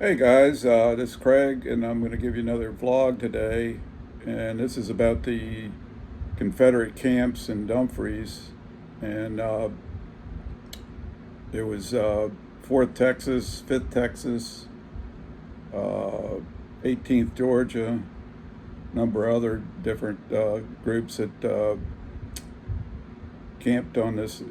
Hey guys, this is Craig, and I'm going to give you another vlog today. And this is about the Confederate camps in Dumfries. And it was 4th Texas, 5th Texas, uh, 18th Georgia, a number of other different groups that camped on this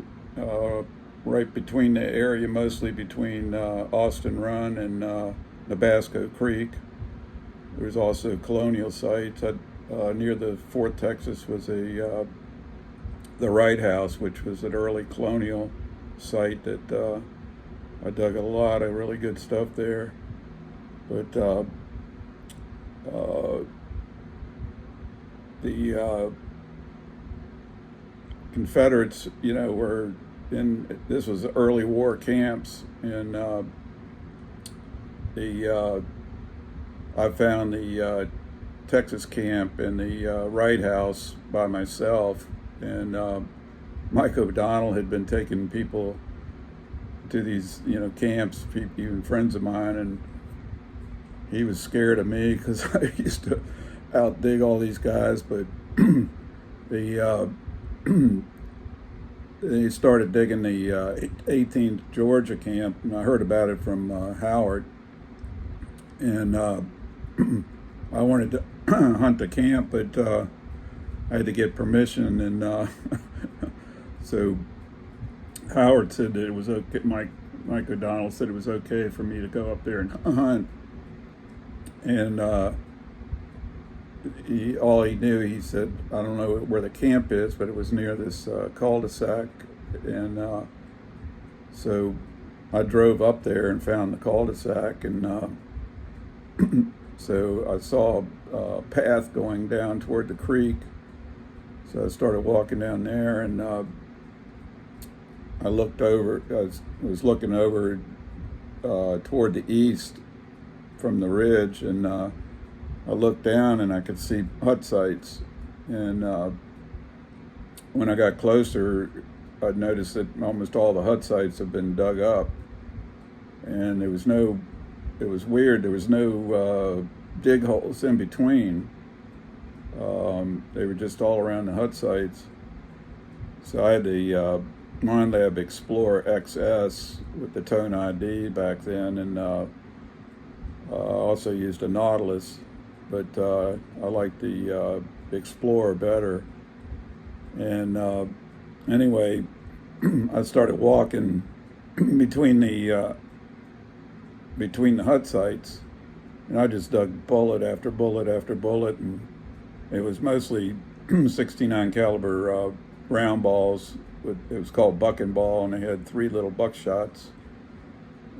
right between the area, mostly between Austin Run and Nabasco Creek. There was also colonial sites. Near the Fort Texas was the Wright House, which was an early colonial site that I dug a lot of really good stuff there. But uh, the Confederates, were in. This was early war camps, and the I found the Texas camp and the Wright House by myself, and Mike O'Donnell had been taking people to these camps, even friends of mine, and he was scared of me because I used to outdig all these guys, but the they started digging the 18th Georgia camp, and I heard about it from Howard, and I wanted to hunt the camp, but I had to get permission, and so Howard said that it was okay. Mike O'Donnell said it was okay for me to go up there and hunt, and all he knew, he said, I don't know where the camp is, but it was near this cul-de-sac, and so I drove up there and found the cul-de-sac, and so I saw a path going down toward the creek, so I started walking down there, and I looked over. I was looking over toward the east from the ridge, and I looked down and I could see hut sites. And when I got closer, I noticed that almost all the hut sites have been dug up, and it was weird. There was no dig holes in between. They were just all around the hut sites. So I had the Minelab Explorer XS with the Tone ID back then, and also used a Nautilus, but I liked the Explorer better. And anyway, I started walking between the hut sites, and I just dug bullet after bullet after bullet, and it was mostly 69 caliber round balls. It was called buck and ball, and they had 3 little buckshots,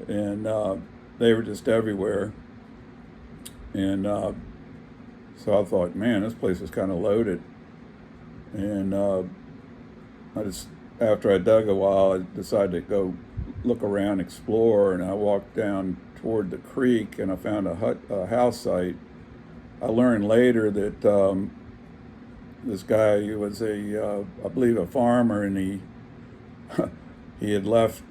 and they were just everywhere. And so I thought, man, this place is kind of loaded. And after I dug a while, I decided to go look around, explore, and I walked down toward the creek, and I found a house site. I learned later that this guy was I believe, a farmer, and he had left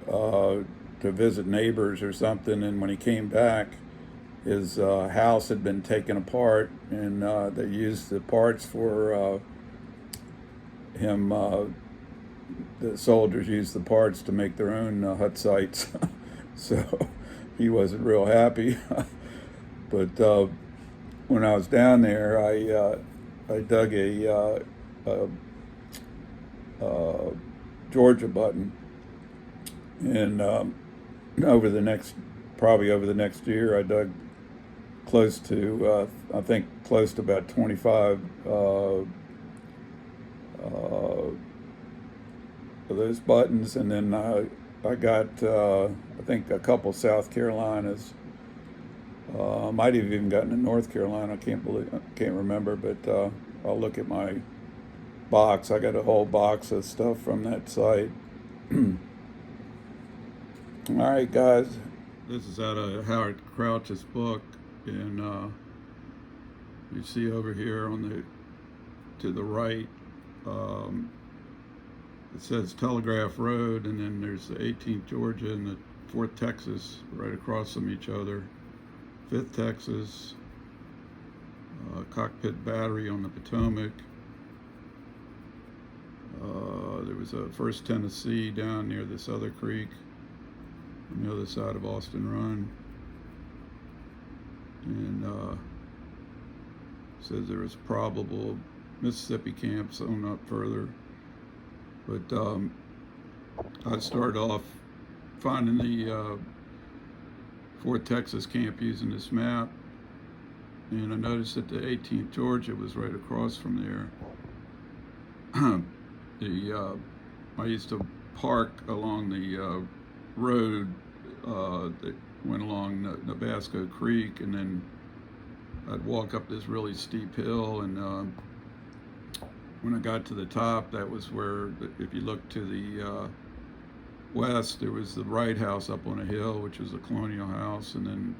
to visit neighbors or something, and when he came back, his house had been taken apart, and they used the parts for him. The soldiers used the parts to make their own hut sites, so he wasn't real happy. But when I was down there, I dug a Georgia button, and probably over the next year, I dug close to, I think, close to about 25 of those buttons, and then I got, I think, a couple South Carolinas. Might have even gotten to North Carolina. I can't remember, but I'll look at my box. I got a whole box of stuff from that site. All right, guys. This is out of Howard Crouch's book, and you see over here to the right, it says Telegraph Road, and then there's the 18th Georgia and the 4th Texas, right across from each other. 5th Texas, Cockpit Battery on the Potomac. There was a 1st Tennessee down near this other creek on the other side of Austin Run. And says there was probable Mississippi camps on up further. But I started off finding the 4th Texas camp using this map, and I noticed that the 18th Georgia was right across from there. I used to park along the road that went along Nabasco Creek, and then I'd walk up this really steep hill, and when I got to the top, that was where, if you look to the west, there was the Wright House up on a hill, which was a colonial house, and then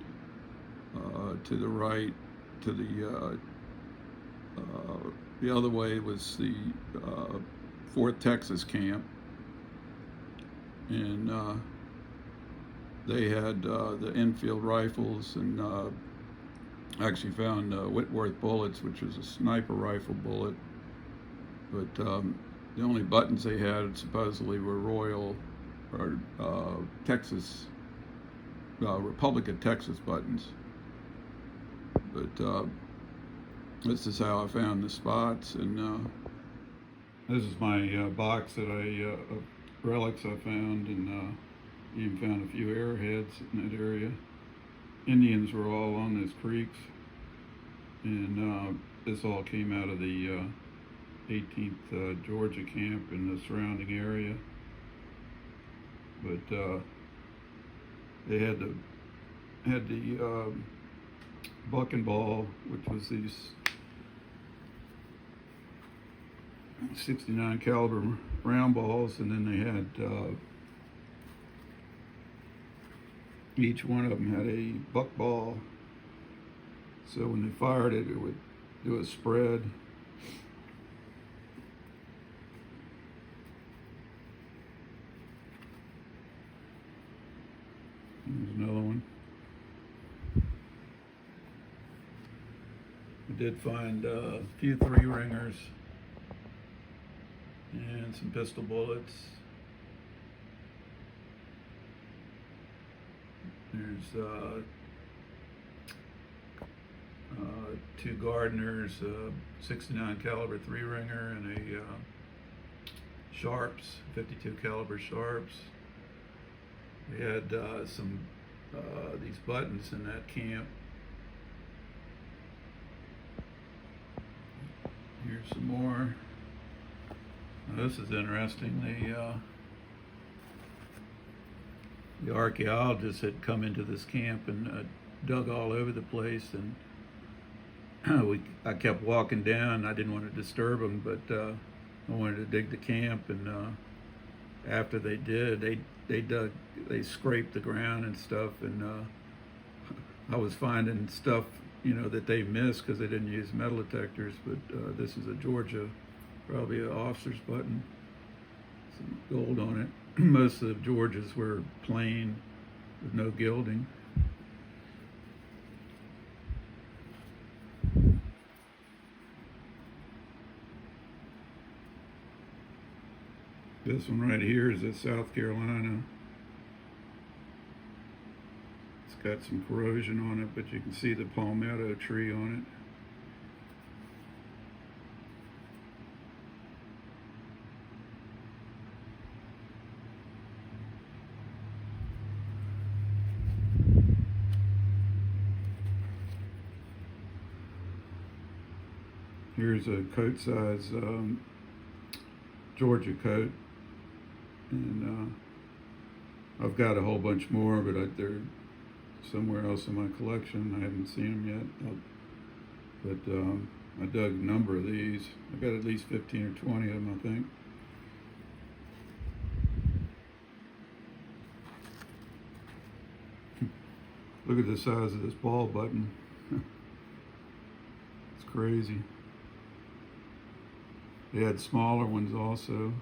to the right, to the other way was the 4th Texas camp, and they had the Enfield rifles, and actually found Whitworth bullets, which was a sniper rifle bullet, but the only buttons they had supposedly were Royal or Texas, Republic of Texas buttons. But this is how I found the spots, and this is my box that of relics I found, and even found a few arrowheads in that area. Indians were all on those creeks, and this all came out of the 18th Georgia camp in the surrounding area. But they had the buck and ball, which was these 69 caliber round balls, and then they had each one of them had a buck ball, so when they fired it, it would do a spread. There's another one. I did find a few 3-ringers and some pistol bullets. There's 2 Gardners, 69 caliber 3-ringer, and a Sharps, 52 caliber Sharps. They had some these buttons in that camp. Here's some more. Now, this is interesting. The archaeologists had come into this camp and dug all over the place, and I kept walking down. I didn't want to disturb them, but I wanted to dig the camp, and after they did, they scraped the ground and stuff, and I was finding stuff, that they missed because they didn't use metal detectors. But this is a Georgia, probably an officer's button, some gold on it. Most of the Georgias were plain with no gilding. This one right here is a South Carolina. It's got some corrosion on it, but you can see the palmetto tree on it. Here's a coat size Georgia coat, and I've got a whole bunch more, but they're somewhere else in my collection. I haven't seen them yet, but I dug a number of these. I got at least 15 or 20 of them, I think. Look at the size of this ball button. It's crazy. They had smaller ones also.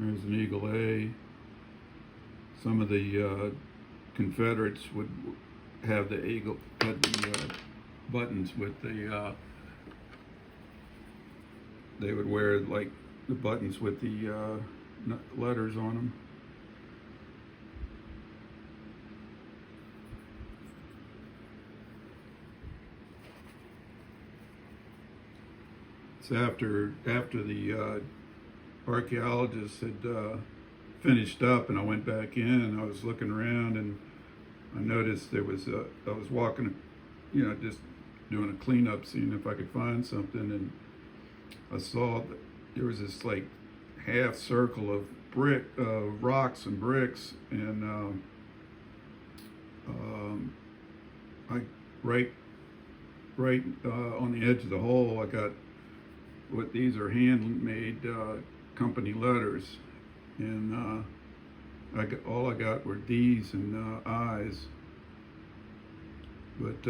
There's an Eagle A. Some of the Confederates would have the eagle, had the buttons with the, they would wear like the buttons with the letters on them. It's after the archaeologists had finished up, and I went back in and I was looking around, and I noticed there was I was walking, just doing a cleanup, seeing if I could find something, and I saw that there was this like half circle of rocks and bricks, and I right on the edge of the hole, I got what these are handmade company letters, and all I got were D's and I's. But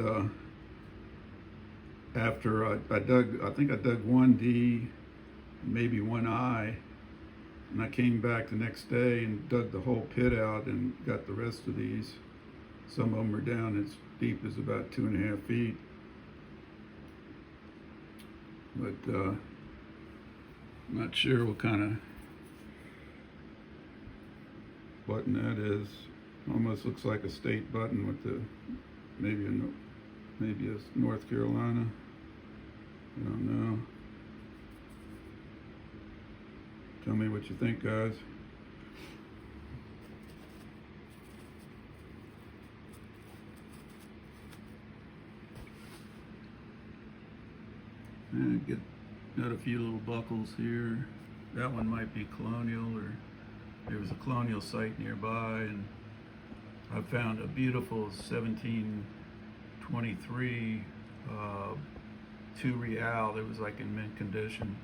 after I think I dug one D, maybe one I, and I came back the next day and dug the whole pit out and got the rest of these. Some of them are down as deep as about 2.5 feet. But I'm not sure what kind of button that is. Almost looks like a state button with the maybe a North Carolina. I don't know. Tell me what you think, guys. And got a few little buckles here. That one might be colonial, or there was a colonial site nearby, and I found a beautiful 1723 2 real that was like in mint condition.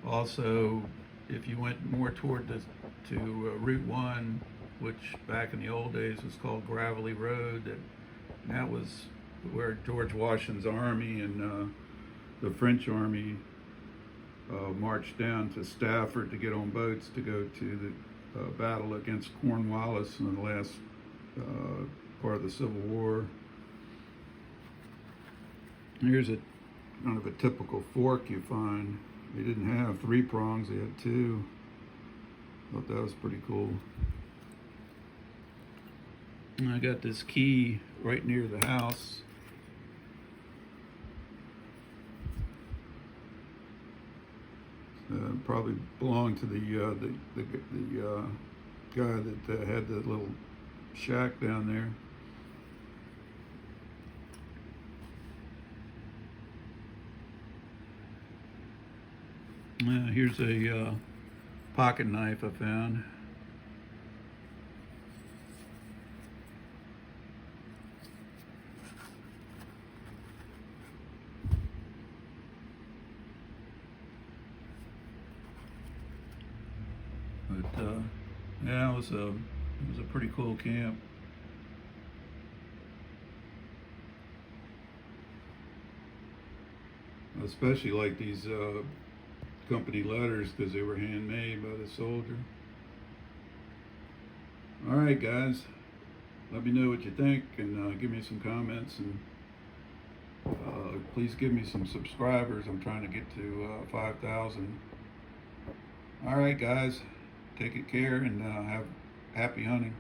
Also, if you went more toward Route 1, which back in the old days was called Gravelly Road, that was where George Washington's army and the French army marched down to Stafford to get on boats to go to the battle against Cornwallis in the last part of the Civil War. Here's a kind of a typical fork you find. They didn't have 3 prongs, they had 2. Thought that was pretty cool. And I got this key right near the house. Probably belonged to the guy that had the little shack down there. Here's a pocket knife I found. But yeah, it was a pretty cool camp. I especially like these company letters because they were handmade by the soldier. All right, guys, let me know what you think, and give me some comments, and please give me some subscribers. I'm trying to get to 5,000. All right, guys, take care and have happy hunting.